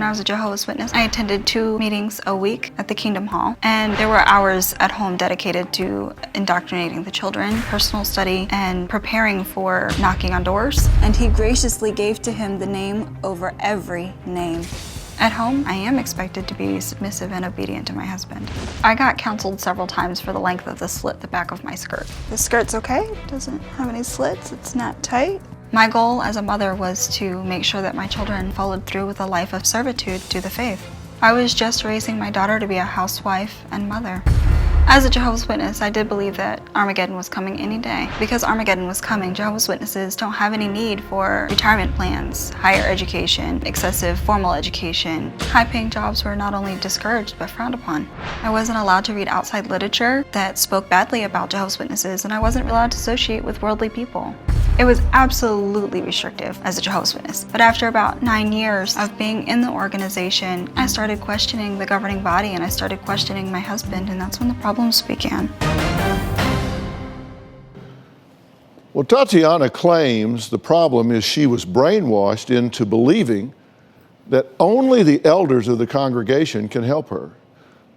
When I was a Jehovah's Witness, I attended 2 meetings a week at the Kingdom Hall, and there were hours at home dedicated to indoctrinating the children, personal study, and preparing for knocking on doors. And he graciously gave to him the name over every name. At home, I am expected to be submissive and obedient to my husband. I got counseled several times for the length of the slit the back of my skirt. The skirt's okay, it doesn't have any slits, it's not tight. My goal as a mother was to make sure that my children followed through with a life of servitude to the faith. I was just raising my daughter to be a housewife and mother. As a Jehovah's Witness, I did believe that Armageddon was coming any day. Because Armageddon was coming, Jehovah's Witnesses don't have any need for retirement plans, higher education, excessive formal education. High-paying jobs were not only discouraged, but frowned upon. I wasn't allowed to read outside literature that spoke badly about Jehovah's Witnesses, and I wasn't allowed to associate with worldly people. It was absolutely restrictive as a Jehovah's Witness. But after about 9 years of being in the organization, I started questioning the governing body and I started questioning my husband, and that's when the problems began. Well, Tatiana claims the problem is she was brainwashed into believing that only the elders of the congregation can help her.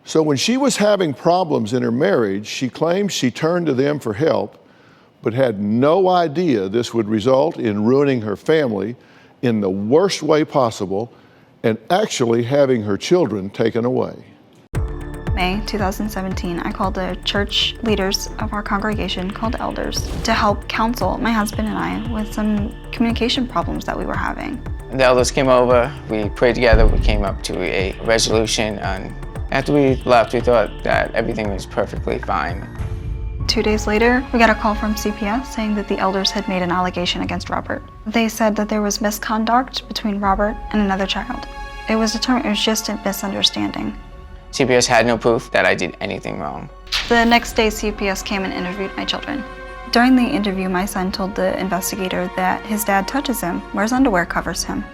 So when she was having problems in her marriage, she claims she turned to them for help, but had no idea this would result in ruining her family in the worst way possible and actually having her children taken away. May 2017, I called the church leaders of our congregation, called elders, to help counsel my husband and I with some communication problems that we were having. The elders came over, we prayed together, we came up to a resolution, and after we left, we thought that everything was perfectly fine. 2 days later, we got a call from CPS saying that the elders had made an allegation against Robert. They said that there was misconduct between Robert and another child. It was determined it was just a misunderstanding. CPS had no proof that I did anything wrong. The next day, CPS came and interviewed my children. During the interview, my son told the investigator that his dad touches him, wears underwear, covers him.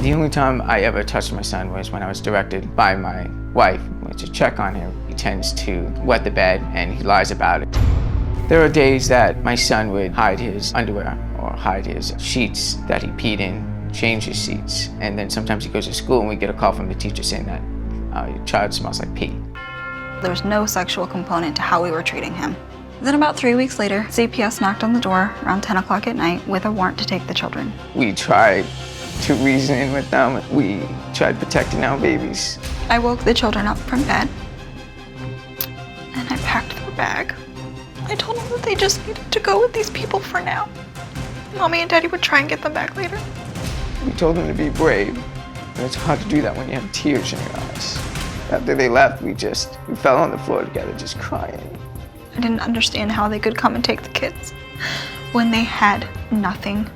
The only time I ever touched my son was when I was directed by my wife to check on him. He tends to wet the bed and he lies about it. There are days that my son would hide his underwear or hide his sheets that he peed in, change his sheets, and then sometimes he goes to school and we get a call from the teacher saying that your child smells like pee. There was no sexual component to how we were treating him. Then about 3 weeks later, CPS knocked on the door around 10 o'clock at night with a warrant to take the children. We tried to reason with them. We tried protecting our babies. I woke the children up from bed and I packed their bag. I told them that they just needed to go with these people for now. Mommy and Daddy would try and get them back later. We told them to be brave, and it's hard to do that when you have tears in your eyes. After they left, we fell on the floor together just crying. I didn't understand how they could come and take the kids when they had nothing